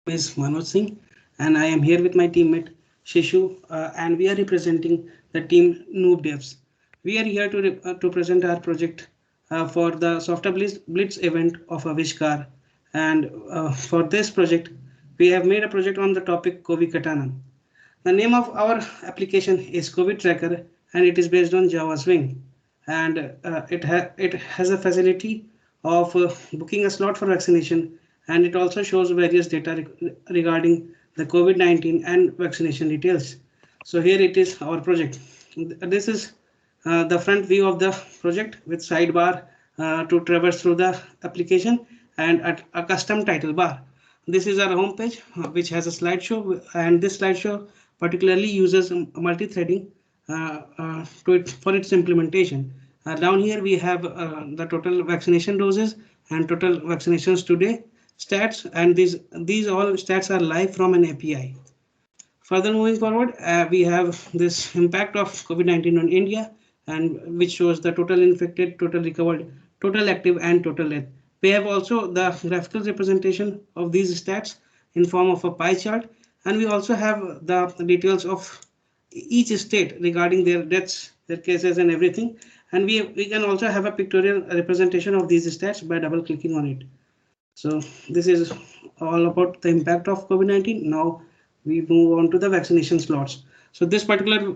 is Manoj Singh, and I am here with my teammate Shishu, and we are representing the team Noob Devs. We are here to present our project for the Software Blitz event of Avishkar, and for this project, we have made a project on the topic COVID Katana. The name of our application is COVID Tracker, and it is based on Java Swing, and it has a facility of booking a slot for vaccination, and it also shows various data regarding the COVID-19 and vaccination details. So here it is our project. This is the front view of the project with sidebar to traverse through the application and a custom title bar. This is our home page, which has a slideshow, and this slideshow particularly uses multi-threading for its implementation. Down here we have the total vaccination doses and total vaccinations today stats, and these all stats are live from an API. Further moving forward, we have this impact of COVID-19 on India, and which shows the total infected, total recovered, total active, and total death. We have also the graphical representation of these stats in form of a pie chart, and we also have the details of each state regarding their deaths, their cases, and everything. And we can also have a pictorial representation of these stats by double clicking on it. So this is all about the impact of COVID-19. Now we move on to the vaccination slots. So this particular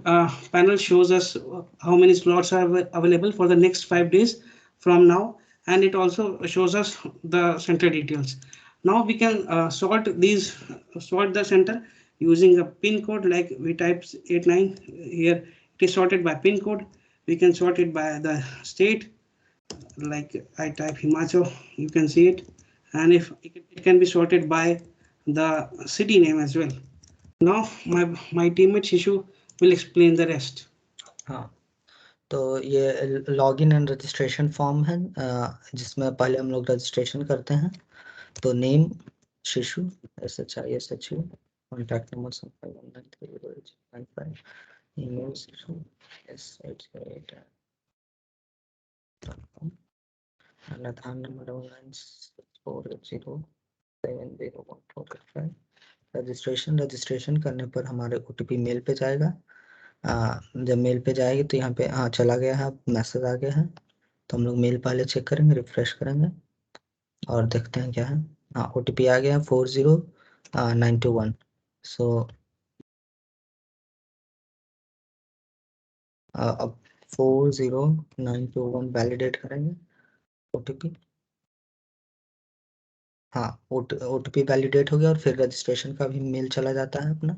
panel shows us how many slots are available for the next 5 days from now, and it also shows us the center details. Now we can sort the center using a pin code, like we type 89 here. It is sorted by pin code. We can sort it by the state, like I type Himachal, you can see it, and if it can be sorted by the city name as well. Now my teammate Shishu will explain the rest. हाँ, तो ये login and registration form है, जिसमें पहले हम लोग registration करते हैं। तो नेम शिशु SHISHU, कॉन्टैक्ट नंबर 75193085, ईमेल शिशु s@8.com, and Aadhaar number 196480701485। Registration करने पर हमारे OTP मेल पे जाएगा। जब मेल पे जाएगी तो यहाँ पे हाँ चला गया है, मैसेज आ गया है। तो हम लोग मेल पहले चेक करेंगे, रिफ्रेश करेंगे और देखते हैं क्या है। हाँ, OTP आ गया 40921। सो अब 40921 वैलिडेट करेंगे OTP। हाँ, OTP वैलिडेट हो गया और फिर रजिस्ट्रेशन का भी मेल चला जाता है अपना।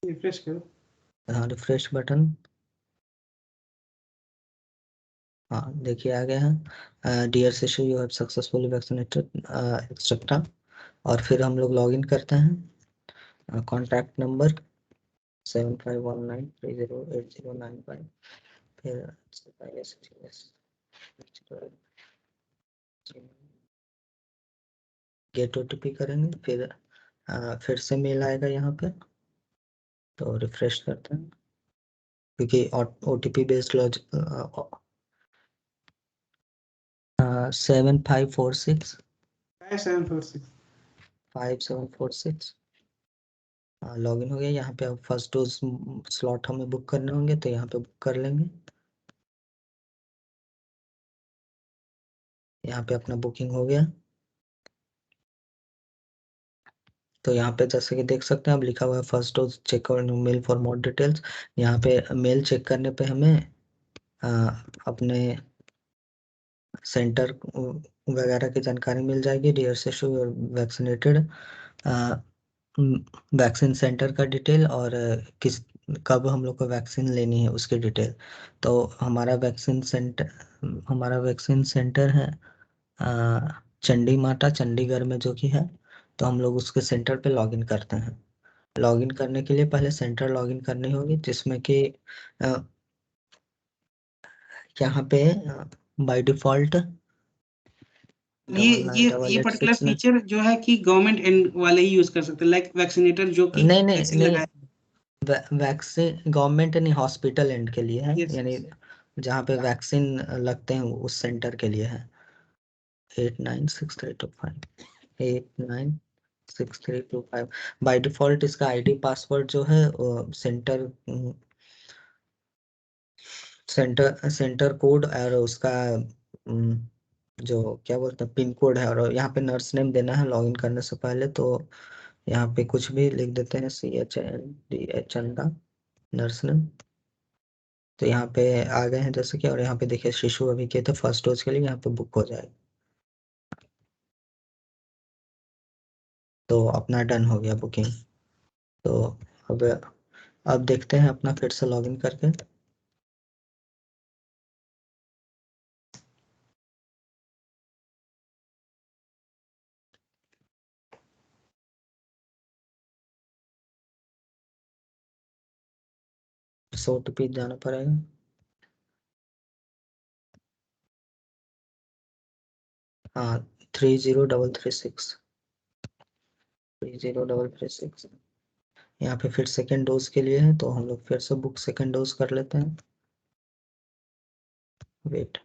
रिफ्रेश करो। हाँ, रिफ्रेश बटन, हाँ देखिए आ गया है, डियर शिशु you have successfully vaccinated etcetera. और फिर हम लोग लॉगिन करते हैं। कॉन्टैक्ट नंबर 7519308095, फिर गेट OTP करेंगे, फिर से मेल आएगा यहाँ पे। तो रिफ्रेश करते हैं, क्योंकि OTP बेस्ड 7546 5746 लॉगिन हो गया। यहाँ पे अब फर्स्ट डोज स्लॉट हमें बुक करने होंगे, तो यहाँ पे बुक कर लेंगे। यहाँ पे अपना बुकिंग हो गया। तो यहाँ पे जैसे कि देख सकते हैं, अब लिखा हुआ है फर्स्ट डोज चेक और मेल फॉर मोर डिटेल्स। यहाँ पे मेल चेक करने पे हमें अपने सेंटर वगैरह की जानकारी मिल जाएगी। डियर शिशु वैक्सीनेटेड, वैक्सीन सेंटर का डिटेल और कब हम लोग को वैक्सीन लेनी है उसकी डिटेल। तो हमारा वैक्सीन सेंटर है चंडी माता चंडीगढ़ में, जो कि है। तो हम लोग उसके सेंटर पे लॉगिन करते हैं। लॉगिन करने के लिए पहले सेंटर लॉगिन करनी होगी, जिसमें कि यहाँ पे बाय डिफॉल्ट ये पर्टिकुलर फीचर जो है कि गवर्नमेंट एंड वाले ही यूज कर सकते हैं, लाइक वैक्सीनेटर जो कि नहीं वैक्सीन गवर्नमेंट नहीं, हॉस्पिटल एंड के लिए है। यानी जहाँ पे वैक्सीन लगते हैं उस सेंटर के लिए है। 896325 896325। बाय डिफॉल्ट इसका आईडी पासवर्ड जो है सेंटर कोड और उसका जो क्या बोलते हैं पिन कोड है, और यहाँ पे नर्स नेम देना है लॉगिन करने से पहले। तो यहाँ पे कुछ भी लिख देते हैं, CHNDA चंदा नर्स नेम। तो यहाँ पे आ गए हैं जैसे कि, और यहाँ पे देखिए शिशु अभी किए थे फर्स्ट डोज के लिए, यहाँ पे बुक हो जाएगा। तो अपना डन हो गया बुकिंग। तो अब देखते हैं अपना फिर से लॉगिन करके। OTP जाना पड़ेगा। हाँ 30336 30336। यहाँ पे फिर सेकेंड डोज के लिए है, तो हम लोग फिर से बुक सेकेंड डोज कर लेते हैं। वेट,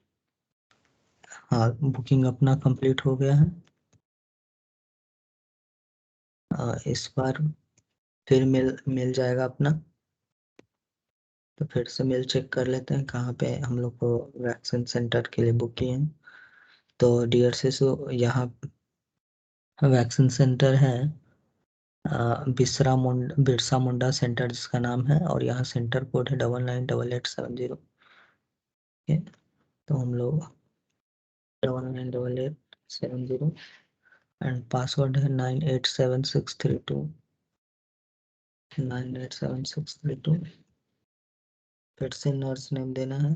हाँ बुकिंग अपना कंप्लीट हो गया है। इस बार फिर मिल जाएगा अपना। तो फिर से मेल चेक कर लेते हैं कहाँ पे हम लोग को वैक्सीन सेंटर के लिए बुक किए हैं। तो डियर शिशु, यहाँ वैक्सीन सेंटर है बिरसा मुंडा सेंटर जिसका नाम है, और यहाँ सेंटर कोड है 998870। तो हम लोग 998870 एंड पासवर्ड है 987632 987632। फिर से नर्स नेम देना है,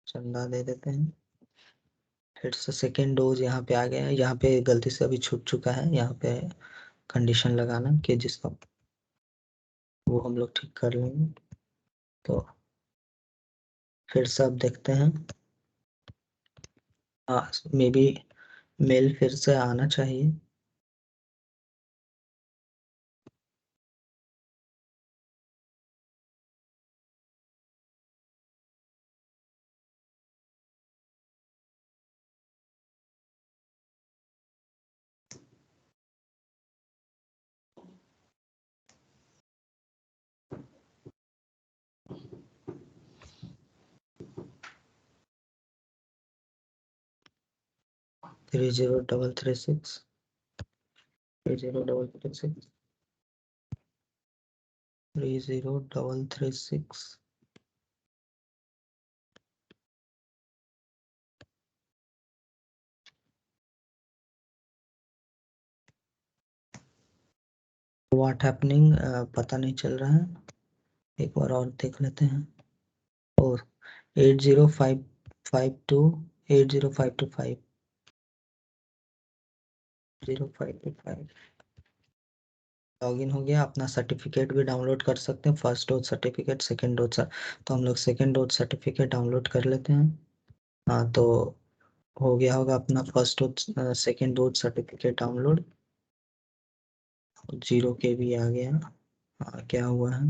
चंदा दे देते हैं। फिर से सेकेंड डोज यहाँ पे आ गया है, यहाँ पे गलती से अभी छूट चुका है, यहाँ पे कंडीशन लगाना कि जिसका वो हम लोग ठीक कर लेंगे। तो फिर से अब देखते हैं, हाँ मे बी मेल फिर से आना चाहिए। Three zero double three six 3033 3033। What happening पता नहीं चल रहा है, एक बार और देख लेते हैं। और 80552 80525 0525 लॉगिन हो गया। अपना सर्टिफिकेट भी डाउनलोड कर सकते हैं, first dose certificate, second dose. तो हम लोग सेकेंड डोज सर्टिफिकेट डाउनलोड कर लेते हैं। हाँ तो हो गया होगा अपना first dose second dose certificate download. 0 KB आ गया। हाँ क्या हुआ है,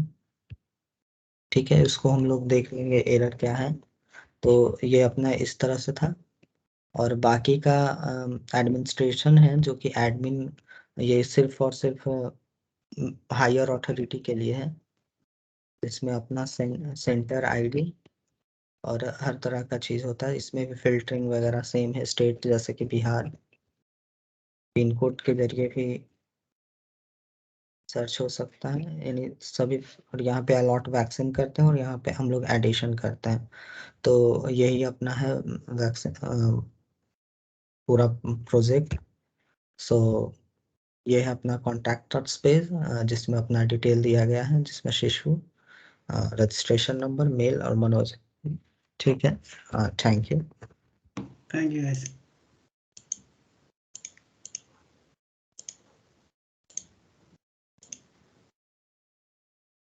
ठीक है, इसको हम लोग देख लेंगे एरर क्या है। तो ये अपना इस तरह से था, और बाकी का एडमिनिस्ट्रेशन है जो कि एडमिन, ये सिर्फ और सिर्फ हायर अथॉरिटी के लिए है। इसमें अपना सेंटर आईडी और हर तरह का चीज़ होता है। इसमें भी फिल्टरिंग वगैरह सेम है, स्टेट जैसे कि बिहार, पिन कोड के जरिए भी सर्च हो सकता है, यानी सभी। और यहाँ पे अलॉट वैक्सीन करते हैं, और यहाँ पे हम लोग एडिशन करते हैं। तो यही अपना है वैक्सीन पूरा प्रोजेक्ट। सो ये है अपना कॉन्टैक्ट पेज, जिसमें अपना डिटेल दिया गया है, जिसमें शिशु, रजिस्ट्रेशन नंबर, मेल और मनोज। ठीक है, thank you. Thank you guys.